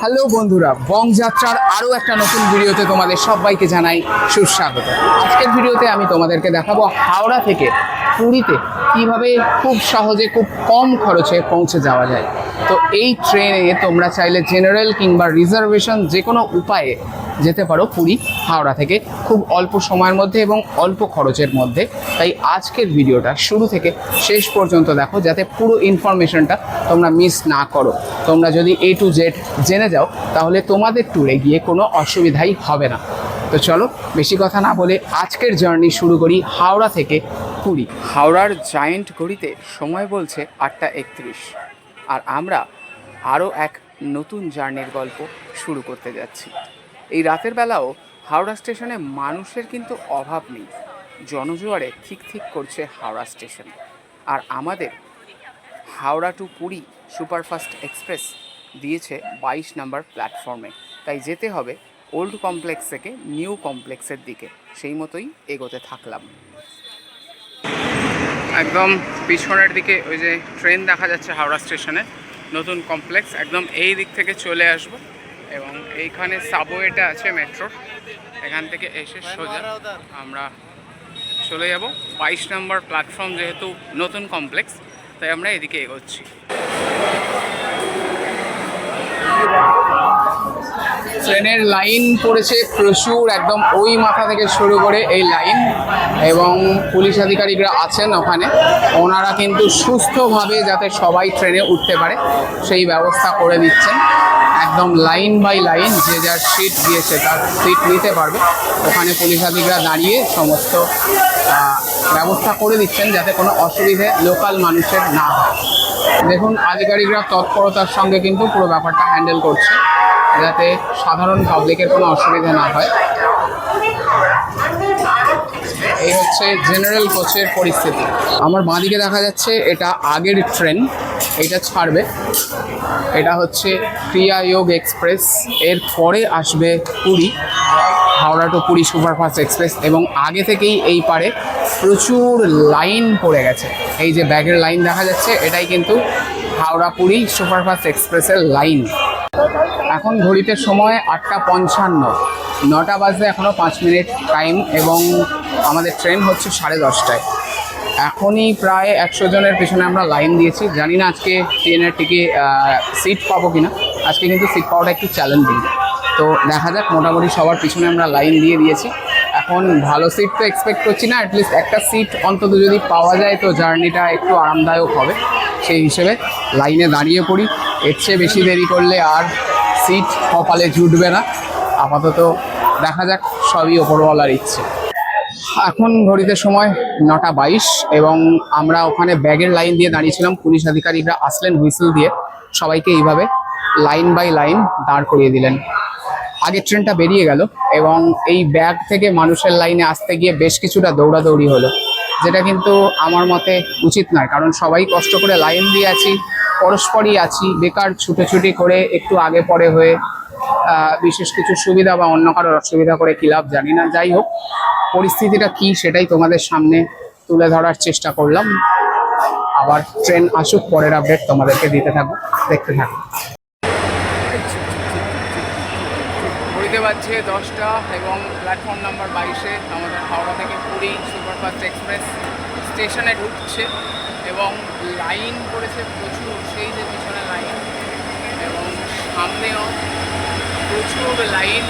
Hello বন্ধুরা, বং যাত্রার আরও একটা নতুন ভিডিওতে তোমাদের সবাইকে জানাই সুস্বাগত। আজকের ভিডিওতে আমি তোমাদেরকে দেখাবো হাওড়া থেকে পুরীতে কিভাবে খুব সহজে খুব কম খরচে পৌঁছে যাওয়া যায়। তো এই ট্রেনে তোমরা চাইলে জেনারেল কিংবা রিজার্ভেশন যে কোনো উপায়ে যেতে পারো পুরী হাওড়া থেকে খুব অল্প সময়ের মধ্যে এবং অল্প খরচের মধ্যে। তাই আজকের ভিডিওটা শুরু থেকে শেষ পর্যন্ত দেখো, যাতে পুরো ইনফরমেশনটা তোমরা মিস না করো। তোমরা যদি A to Z জেনে যাও তাহলে তোমাদের ট্যুরে গিয়ে কোনো অসুবিধাই হবে না। তো চলো বেশি কথা না বলে আজকের জার্নি শুরু করি হাওড়া থেকে পুরী। হাওড়ার জায়েন্ট ঘড়িতে সময় বলছে 8:31, আর আমরা আরও এক নতুন জার্নির গল্প শুরু করতে যাচ্ছি। এই রাতের বেলাও হাওড়া স্টেশনে মানুষের কিন্তু অভাব নেই। জনজোয়ারে ঠিক করছে হাওড়া স্টেশন। আর আমাদের Howrah to Puri superfast express দিয়েছে 22 নম্বর প্ল্যাটফর্মে। তাই যেতে হবে ওল্ড কমপ্লেক্স থেকে নিউ কমপ্লেক্সের দিকে। সেই মতোই এগোতে থাকলাম। একদম পিছনের দিকে ওই যে ট্রেন দেখা যাচ্ছে হাওড়া স্টেশনে, নতুন কমপ্লেক্স, একদম এই দিক থেকে চলে আসব এবং এইখানে সাবওয়েটা আছে মেট্রোর, এখান থেকে এসে সোজা আমরা চলে যাব 22 নম্বর প্ল্যাটফর্ম। যেহেতু নতুন কমপ্লেক্স তাই আমরা এদিকে এগোচ্ছি। ট্রেনের লাইন পড়েছে প্রচুর, একদম ওই মাথা থেকে শুরু করে এই লাইন, এবং পুলিশ আধিকারিকরা আছেন ওখানে। ওনারা কিন্তু সুস্থভাবে যাতে সবাই ট্রেনে উঠতে পারে সেই ব্যবস্থা করে দিচ্ছেন। একদম লাইন বাই লাইন যে যার সিট দিয়েছে তার সিট নিতে পারবে। ওখানে পুলিশ আধিকারিকরা দাঁড়িয়ে সমস্ত ব্যবস্থা করে দিচ্ছেন যাতে কোনো অসুবিধে লোকাল মানুষের না হয়। দেখুন, আধিকারিকরা তৎপরতার সঙ্গে কিন্তু পুরো ব্যাপারটা হ্যান্ডেল করছে যাতে সাধারণ পাবলিকের কোনো অসুবিধা না হয়। এই হচ্ছে জেনারেল কোচের পরিস্থিতি। আমার বাঁদিকে দেখা যাচ্ছে এটা আগের ট্রেন, এটা ছাড়বে। এটা হচ্ছে ক্রিয়া যোগ এক্সপ্রেস, এর পরে আসবে Puri Howrah to Puri superfast express. এবং আগে থেকেই এই পারে প্রচুর লাইন পড়ে গেছে। এই যে ব্যাগের লাইন দেখা যাচ্ছে, এটাই কিন্তু হাওড়া পুরী সুপারফাস্ট এক্সপ্রেসের লাইন। এখন ঘড়িতে সময় 8:55, 9টা বাজতে এখনও 5 মিনিট টাইম, এবং আমাদের ট্রেন হচ্ছে 10:30টায়। এখনই প্রায় 100 জনের পেছনে আমরা লাইন দিয়েছি। জানি না আজকে ট্রেনের সিট পাবো কিনা। আজকে কিন্তু সিট পাওয়াটা একটু চ্যালেঞ্জিং। তো দেখা যাক, মোটামুটি সবার পিছনে আমরা লাইন দিয়ে দিয়েছি। এখন ভালো সিট তো এক্সপেক্ট করছি না, অ্যাটলিস্ট একটা সিট অন্তত যদি পাওয়া যায় তো জার্নিটা একটু আরামদায়ক হবে। সেই হিসেবে লাইনে দাঁড়িয়ে পড়ি। এর চেয়ে বেশি দেরি করলে আর সিট কপালে জুটবে না। আপাতত দেখা যাক, সবই ওপরওয়ালার ইচ্ছে। এখন ঘড়িতে সময় 9:22, এবং আমরা ওখানে ব্যাগের লাইন দিয়ে দাঁড়িয়েছিলাম। পুলিশ আধিকারিকরা আসলেন হুইসেল দিয়ে, সবাইকে এইভাবে লাইন বাই লাইন দাঁড় করিয়ে দিলেন। আগের ট্রেনটা বেরিয়ে গেল এবং এই ব্যাগ থেকে মানুষের লাইনে আসতে গিয়ে বেশ কিছুটা দৌড়াদৌড়ি হলো, যেটা কিন্তু আমার মতে উচিত নয়। কারণ সবাই কষ্ট করে লাইন দিয়ে আছি, পরস্পরই আছি, বেকার ছুটোছুটি করে একটু আগে পরে হয়ে বিশেষ কিছু সুবিধা বা অন্য কারোর অসুবিধা করে কী লাভ, জানি না। যাই হোক, পরিস্থিতিটা কি সেটাই তোমাদের সামনে তুলে ধরার চেষ্টা করলাম। আবার ট্রেন আসুক, পরের আপডেট তোমাদেরকে দিতে থাকবো, দেখতে থাকবো। ঘড়িতে বাজছে 10টা এবং প্ল্যাটফর্ম নাম্বার 22-এ আমাদের হাওড়া থেকে পুরী সুপারফাস্ট এক্সপ্রেস স্টেশনে ঢুকছে, এবং লাইন পড়েছে প্রচুর। সেই যে পিছনে লাইন এবং সামনেও প্রচুর লাইন।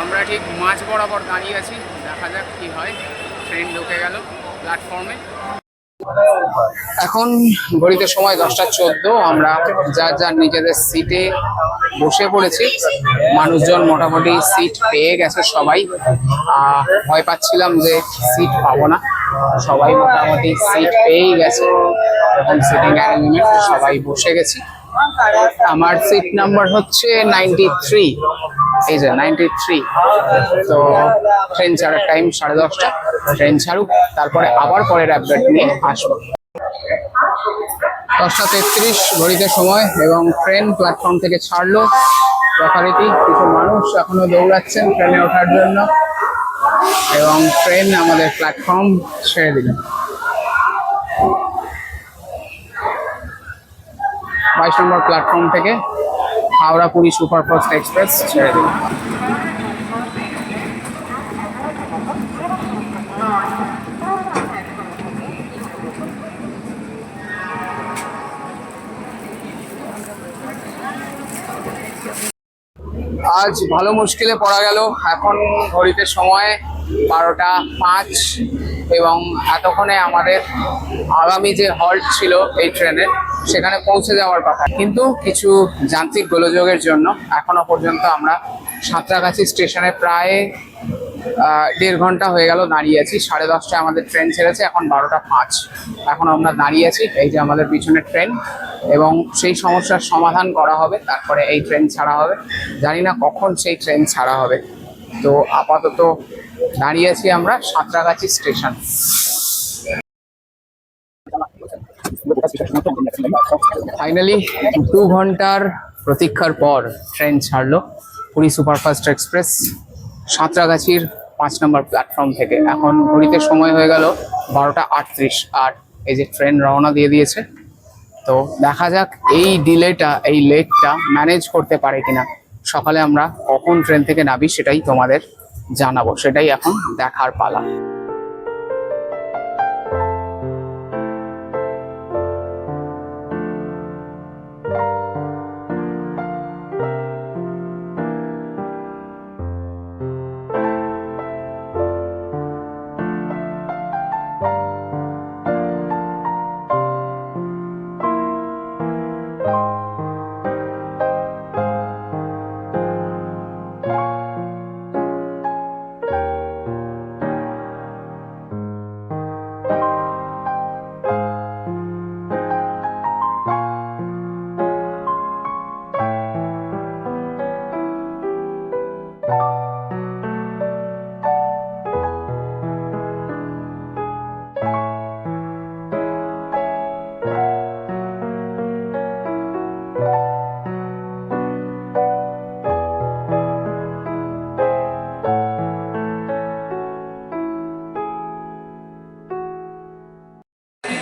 আমরা ঠিক মাঝ বরাবর দাঁড়িয়ে আছি, দেখা যাক কি হয়। ট্রেন ঢুকে গেল প্ল্যাটফর্মে। এখন ঘড়িতে সময় 10:14, আমরা যার নিজেদের সিটে বসে পড়েছি। মানুষজন মোটামুটি সিট পেয়ে গেছে সবাই। ভয় পাচ্ছিলাম যে সিট পাবো না, সবাই মোটামুটি সিট পেয়েই গেছে। এখন সিটিং অ্যারেঞ্জমেন্ট, সবাই বসে গেছি। আমার সিট নাম্বার হচ্ছে 93, এই যে 93। তো ট্রেন ছাড়ার টাইম 10:30। ট্রেন ছাড়ুক, তারপরে আবার পরের আপডেট নিয়ে আসবো। 10:33 ঘড়িতে সময়, এবং ট্রেন প্ল্যাটফর্ম থেকে ছাড়লো যথারীতি। কিছু মানুষ এখনো দৌড়াচ্ছেন ট্রেনে ওঠার জন্য। এবং ট্রেন আমাদের প্ল্যাটফর্ম ছেড়ে দিল। 22 নম্বর প্ল্যাটফর্ম থেকে হাওড়া পুরী সুপারফাস্ট এক্সপ্রেস ছেড়ে দিল। আজ ভালো মুশকিলে পড়া গেল। এখন ঘড়িতে সময় 12টা 5 এবং এতক্ষণে আমাদের আগামী যে হল্ট ছিল এই ট্রেনের সেখানে পৌঁছে যাওয়ার কথা, কিন্তু কিছু যান্ত্রিক গোলযোগের জন্য এখনো পর্যন্ত আমরা সাঁতরাগাছি স্টেশনে প্রায় 1.5 ঘন্টা হয়ে গেল দাঁড়িয়ে আছি। 10:30টায় আমাদের ট্রেন ছেড়েছে, এখন 12টা 5। এখন আমরা দাঁড়িয়ে আছি, এই যে আমাদের পিছনের ট্রেন, এবং সেই সমস্যার সমাধান করা হবে, তারপরে এই ট্রেন ছাড়া হবে। জানি না কখন সেই ট্রেন ছাড়া হবে। তো আপাতত দাঁড়িয়ে আছি আমরা সাঁতরাগাছি স্টেশন। ফাইনালি 2 ঘন্টার প্রতীক্ষার পর ট্রেন ছাড়লো পুরী সুপারফাস্ট এক্সপ্রেস সাঁতরাগাছির 5 নম্বর প্ল্যাটফর্ম থেকে। এখন ঘড়িতে সময় হয়ে গেল 12টা 38, আর এই যে ট্রেন রওনা দিয়ে দিয়েছে। তো দেখা যাক এই ডিলেটা, এই লেটটা ম্যানেজ করতে পারে কিনা। সকালে আমরা কখন ট্রেন থেকে নামি সেটাই তোমাদের জানাবো, সেটাই এখন দেখার পালা।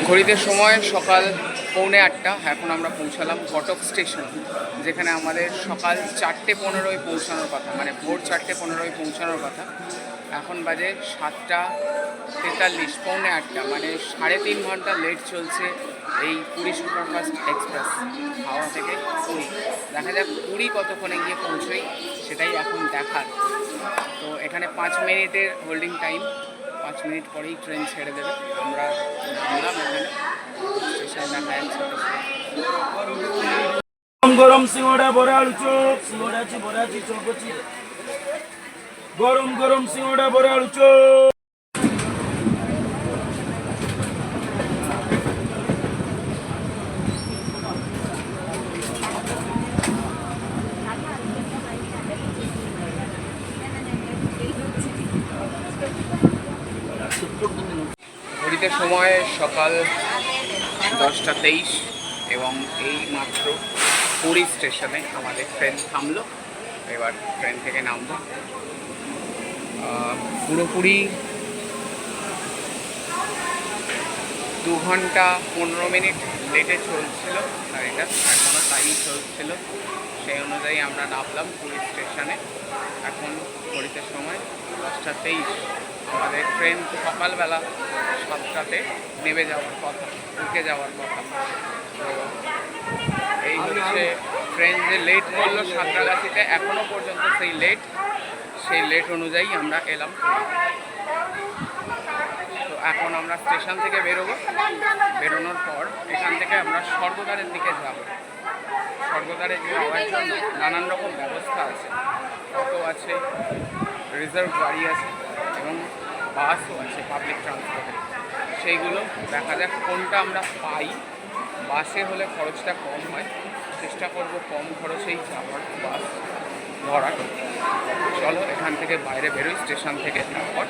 ঘড়িতে সময় সকাল 7:45। এখন আমরা পৌঁছালাম কটক স্টেশন, যেখানে আমাদের সকাল 4:15 পৌঁছানোর কথা, মানে ভোর 4:15 পৌঁছানোর কথা। এখন বাজে 7:43, 7:45, মানে 3.5 ঘন্টা লেট চলছে এই পুরী সুপারফাস্ট এক্সপ্রেস হাওড়া থেকে পুরী। দেখা যাক পুরী কতক্ষণে গিয়ে পৌঁছোই, সেটাই এখন দেখার। তো এখানে 5 মিনিটের হোল্ডিং টাইম, 5 মিনিট পরেই ট্রেন ছেড়ে দেবে। আমরা নামলাম এখানে স্টেশন, দেখা যাচ্ছে গরম সিঙ্গড়া বড়া আলু চপ, সিঙ্গড়া আছে, বড়া আছে, চপ আছে। গরম গরম সিঙ্গড়া বড়া আলু চপ। ঘড়িতে সময় সকাল 10টা 23 এবং এই মাত্র পুরী স্টেশনে আমাদের ট্রেন থামলো। এবার ট্রেন থেকে নামবো। পুরোপুরি 2 ঘন্টা 15 মিনিট লেটে চলছিল গাড়িটা, এখনও তাই চলছিল। সেই অনুযায়ী আমরা নামলাম পুরী স্টেশনে। এখন ঘড়িতে সময় 10টা 23। আমাদের ট্রেন সকালবেলা 7টাতে নেমে যাওয়ার কথা, ঢুকে যাওয়ার কথা। তো এই হচ্ছে ট্রেন যে লেট করলো সাঁতরাগাছিতে, এখনও পর্যন্ত সেই লেট অনুযায়ী আমরা এলাম। তো এখন আমরা স্টেশন থেকে বেরোবো। বেরোনোর পর এখান থেকে আমরা স্বর্গদ্বারের দিকে যাব। স্বর্গদ্বারে যাওয়ার জন্য নানান রকম ব্যবস্থা আছে, অটো আছে, রিজার্ভ গাড়ি আছে এবং বাসও আছে, পাবলিক ট্রান্সপোর্টে। সেইগুলো দেখা যাক কোনটা আমরা পাই। বাসে হলে খরচটা কম হয়, চেষ্টা করব কম খরচেই যাওয়ার বাস ধরার। চলো এখান থেকে বাইরে বেরোই স্টেশন থেকে, তারপর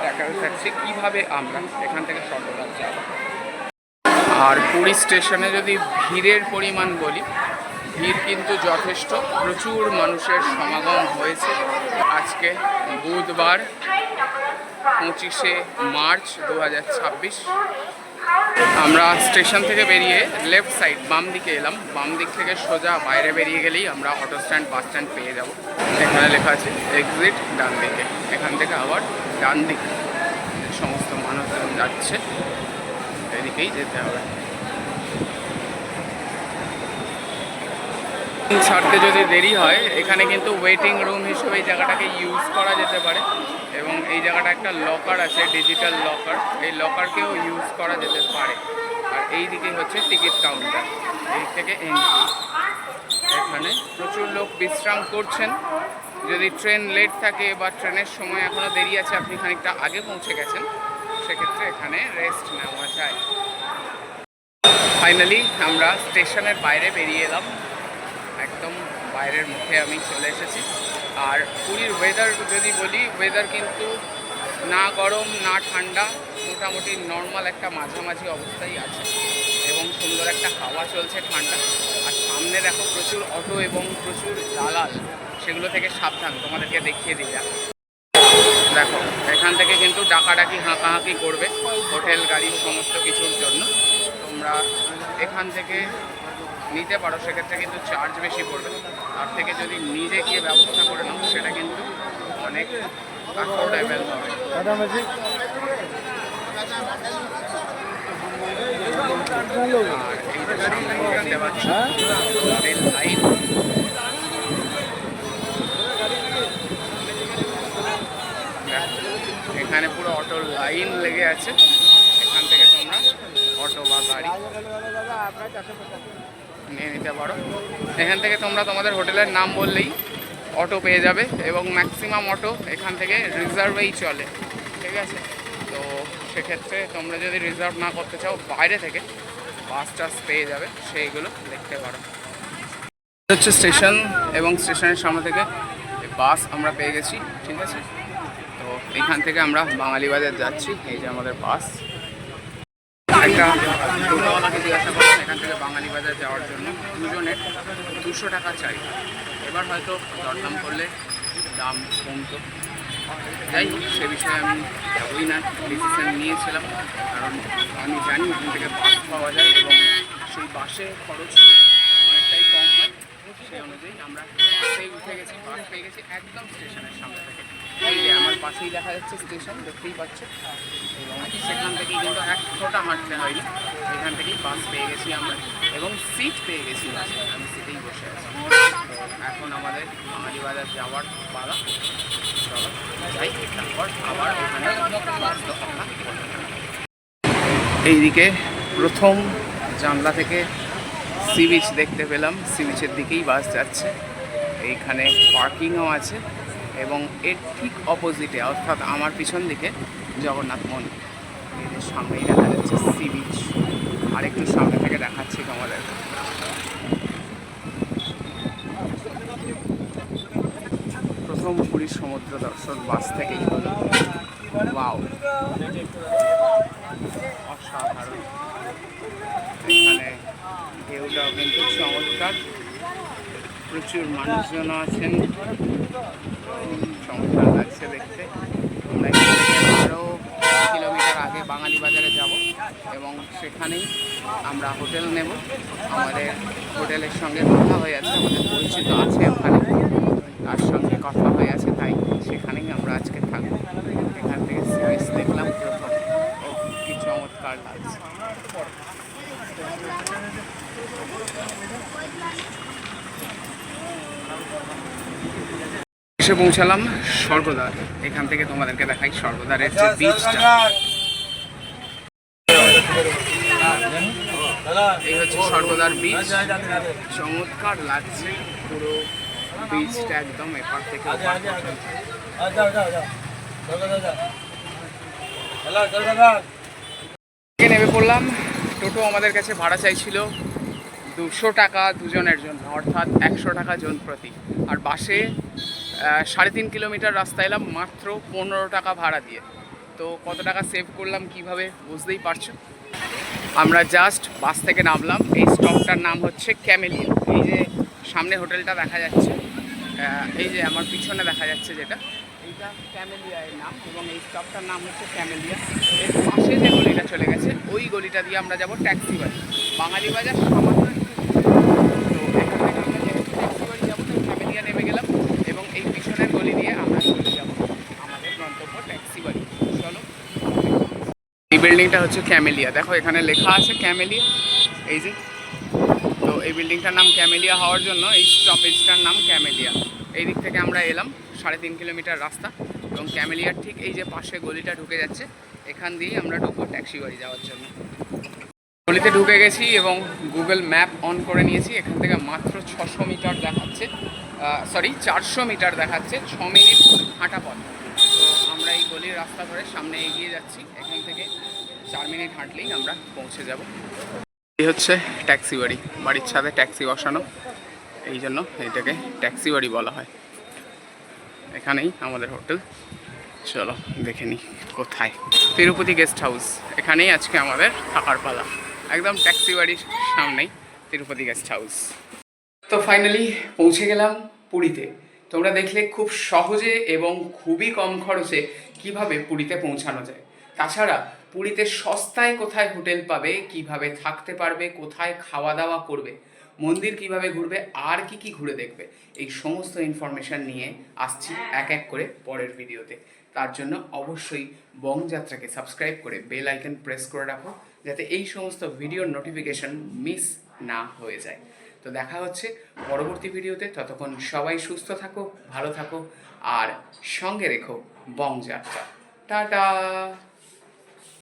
দেখা যাচ্ছে কীভাবে আমরা এখান থেকে স্বর্গদ্বার যাব। আর পুরী স্টেশনে যদি ভিড়ের পরিমাণ বলি, ভিড় কিন্তু যথেষ্ট, প্রচুর মানুষের সমাগম হয়েছে। আজকে বুধবার 25 মার্চ 2026। আমরা স্টেশন থেকে বেরিয়ে লেফট সাইড বাম দিকে এলাম। বাম দিক থেকে সোজা বাইরে বেরিয়ে গেলেই আমরা অটো স্ট্যান্ড বাস স্ট্যান্ড পেয়ে যাব। এখানে লেখা আছে এক্সিট ডান দিকে। এখান থেকে আবার ডান দিক সমস্ত মানুষজন যাচ্ছে, এদিকেই যেতে হবে। ছাড়তে যদি দেরি হয়, এখানে কিন্তু ওয়েটিং রুম হিসেবে এই জায়গাটাকে ইউজ করা যেতে পারে এবং এই জায়গাটা একটা লকার আছে, ডিজিটাল লকার। এই লকারকেও ইউজ করা যেতে পারে। আর এই দিকে হচ্ছে টিকিট কাউন্টার, এই থেকে এন্ট্রি। এখানে প্রচুর লোক বিশ্রাম করছেন। যদি ট্রেন লেট থাকে বা ট্রেনের সময় এখনও দেরি আছে, আপনি খানিকটা আগে পৌঁছে গেছেন, সেক্ষেত্রে এখানে রেস্ট নেওয়া যায়। ফাইনালি আমরা স্টেশনের বাইরে বেরিয়ে এলাম। একদম বাইরের মুখে আমি চলে এসেছি। আর পুরীর ওয়েদার যদি বলি, ওয়েদার কিন্তু না গরম না ঠান্ডা, মোটামুটি নর্মাল একটা মাঝামাঝি অবস্থায় আছে এবং সুন্দর একটা হাওয়া চলছে ঠান্ডা। আর সামনে দেখো প্রচুর অটো এবং প্রচুর দালাল, সেগুলো থেকে সাবধান। তোমাদেরকে দেখিয়ে দিই। দেখো এখান থেকে কিন্তু ডাকাডাকি হাঁকাহাঁকি করবে হোটেল গাড়ির সমস্ত কিছুর জন্য। তোমরা এখান থেকে নিতে পারো, সেক্ষেত্রে কিন্তু চার্জ বেশি পড়বে। তার থেকে যদি নিজে গিয়ে ব্যবস্থা করে নাও, সেটা কিন্তু অনেক অ্যাফোর্ডেবল হবে। আর এই যে সামনে দেখতে পাচ্ছ রেল লাইন, এখানে পুরো অটোর লাইন লেগে আছে। এখান থেকে তোমরা অটো বা গাড়ি নিয়ে নিতে পারো। এখান থেকে তোমরা তোমাদের হোটেলের নাম বললেই অটো পেয়ে যাবে এবং ম্যাক্সিমাম অটো এখান থেকে রিজার্ভেই চলে, ঠিক আছে? তো সেক্ষেত্রে তোমরা যদি রিজার্ভ না করতে চাও, বাইরে থেকে বাস টাস পেয়ে যাবে, সেইগুলো দেখতে পারো। হচ্ছে স্টেশন এবং স্টেশনের সামনে থেকে বাস আমরা পেয়ে গেছি, ঠিক আছে? তো এখান থেকে আমরা বাঙালি বাজার যাচ্ছি। এই যে আমাদের বাস। একটা টোটোওয়ালাকে জিজ্ঞাসা করলাম এখান থেকে বাঙালি বাজার যাওয়ার জন্য দুজনের 200 টাকা চাই। এবার হয়তো দরদাম করলে দাম কমতো, যাই হোক সে বিষয়ে আমি যাবই না, ডিসিশন নিয়েছিলাম। কারণ আমি জানি এখান থেকে বাস পাওয়া যায় এবং সেই বাসে খরচ অনেকটাই কম হয়। সেই অনুযায়ী আমরা বাসেই উঠে গেছি, বাস পেয়ে গেছি একদম স্টেশনের সামনে থেকে। এই যে আমার পাশেই দেখা যাচ্ছে স্টেশন, দেখতেই পাচ্ছ। এবং সেখান থেকেই কিন্তু এক ফোঁটা হাঁটতে হয়নি, সেখান থেকেই বাস পেয়ে গেছি আমরা এবং সিট পেয়ে গেছি বাসে। আমি সিটেই বসে আছি। তো এখন আমাদের বাঙালি বাজার যাওয়ার পালা। চলো যাই, তারপর আবার এখানে এইদিকে প্রথম জানলা থেকে সি বিচ দেখতে পেলাম। সি বিচের দিকেই বাস যাচ্ছে। এইখানে পার্কিংও আছে এবং এর ঠিক অপোজিটে, অর্থাৎ আমার পিছন দিকে জগন্নাথ মন্দির। এর সামনেই দেখা যাচ্ছে সি বিচ। আর একটু সামনে থেকে দেখাচ্ছি তোমাদের। প্রথম পুরীর সমুদ্র দর্শন বাস থেকেই হলো। ওয়াও, অসাধারণ। এখানে ঢেউটাও কিন্তু চমৎকার, প্রচুর মানুষজন আছেন, চমৎকার লাগছে দেখতে। আমরা এখান থেকে আরও কিলোমিটার আগে বাঙালি বাজারে যাব এবং সেখানেই আমরা হোটেল নেব। আমাদের হোটেলের সঙ্গে কথা হয়ে আছে, আমাদের পরিচিত আছে ওখানে, তার সঙ্গে কথা হয়ে আছে, তাই সেখানেই আমরা আজকে থাকবো। এখান থেকে সিরিজ দেখলাম প্রথম, ও কি চমৎকার লাগছে। এসে পৌঁছালাম স্বর্গদ্বার। এখান থেকে তোমাদেরকে দেখাই স্বর্গদ্বারের যে বিচটা। এই হচ্ছে স্বর্গদ্বার বিচ, চমৎকার লাগছে পুরো বিচটা একদম এপার থেকে ওপার পর্যন্ত। নেমে পড়লাম। টোটো আমাদের কাছে ভাড়া চাইছিল 200 টাকা দুজনের জন্য, অর্থাৎ 100 টাকা জন প্রতি। আর বাসে 3.5 কিলোমিটার রাস্তা এলাম মাত্র 15 টাকা ভাড়া দিয়ে। তো কত টাকা সেভ করলাম কিভাবে বুঝতেই পারছো। আমরা জাস্ট বাস থেকে নামলাম। এই স্টপটার নাম হচ্ছে ক্যামেলিয়া। এই যে সামনে হোটেলটা দেখা যাচ্ছে, এই যে আমার পিছনে দেখা যাচ্ছে যেটা, এই এটা ক্যামেলিয়া এর নাম, এবং এই স্টপটার নাম হচ্ছে ক্যামেলিয়া। এর পাশে যে গলিটা চলে গেছে ওই গলিটা দিয়ে আমরা যাব ট্যাক্সি বাড়ি। বাঙালি বাজার সামান্য একটু, তো এখান থেকে আমরা যেহেতু ট্যাক্সি বাড়ি যাবো তাই ক্যামেলিয়া নেমে গেলাম, এবং এই পিছনের গলি দিয়ে আমরা চলে যাব আমাদের গন্তব্য ট্যাক্সি বাড়ি। চলো। এই বিল্ডিংটা হচ্ছে ক্যামেলিয়া, দেখো এখানে লেখা আছে ক্যামেলিয়া, এই যে। তো এই বিল্ডিংটার নাম ক্যামেলিয়া হওয়ার জন্য এই স্টপেজটার নাম ক্যামেলিয়া। এই দিক থেকে আমরা এলাম 3.5 কিলোমিটার রাস্তা, এবং ক্যামেলিয়ার ঠিক এই যে পাশে গলিটা ঢুকে যাচ্ছে, এখান দিয়েই আমরা ঢুকবো ট্যাক্সি বাড়ি যাওয়ার জন্য। গলিতে ঢুকে গেছি এবং গুগল ম্যাপ অন করে নিয়েছি। এখান থেকে মাত্র 600 মিটার দেখাচ্ছে, 400 মিটার দেখাচ্ছে, 6 মিনিট হাঁটা পথ। তো আমরা এই গলির রাস্তা ধরে সামনে এগিয়ে যাচ্ছি, এখান থেকে 4 মিনিট হাঁটলেই আমরা পৌঁছে যাব। এই হচ্ছে ট্যাক্সি বাড়ি, বাড়ির ছাদে ট্যাক্সি বসানো, এই জন্য এইটাকে ট্যাক্সি বাড়ি বলা হয়। এখানেই আমাদের হোটেল। চলো দেখে নিই কোথায়। তিরুপতি গেস্ট হাউস, এখানেই আজকে আমাদের থাকার পালা, একদম ট্যাক্সি বাড়ির সামনেই তিরুপতি গেস্ট হাউস। তো ফাইনালি পৌঁছে গেলাম পুরীতে। তোমরা দেখলে খুব সহজে এবং খুবই কম খরচে কিভাবে পুরীতে পৌঁছানো যায়। তাছাড়া পুরীতে সস্তায় কোথায় হোটেল পাবে, কিভাবে থাকতে পারবে, কোথায় খাওয়া দাওয়া করবে, মন্দির কিভাবে ঘুরবে, আর কি কি ঘুরে দেখবে, এই সমস্ত ইনফরমেশান নিয়ে আসছি এক এক করে পরের ভিডিওতে। তার জন্য অবশ্যই বংযাত্রাকে সাবস্ক্রাইব করে বেল আইকন প্রেস করে রাখো, যাতে এই সমস্ত ভিডিওর নোটিফিকেশন মিস না হয়ে যায়। তো দেখা হচ্ছে পরবর্তী ভিডিওতে, ততক্ষণ সবাই সুস্থ থাকো, ভালো থাকো, আর সঙ্গে রেখো বংযাত্রা। টাটা।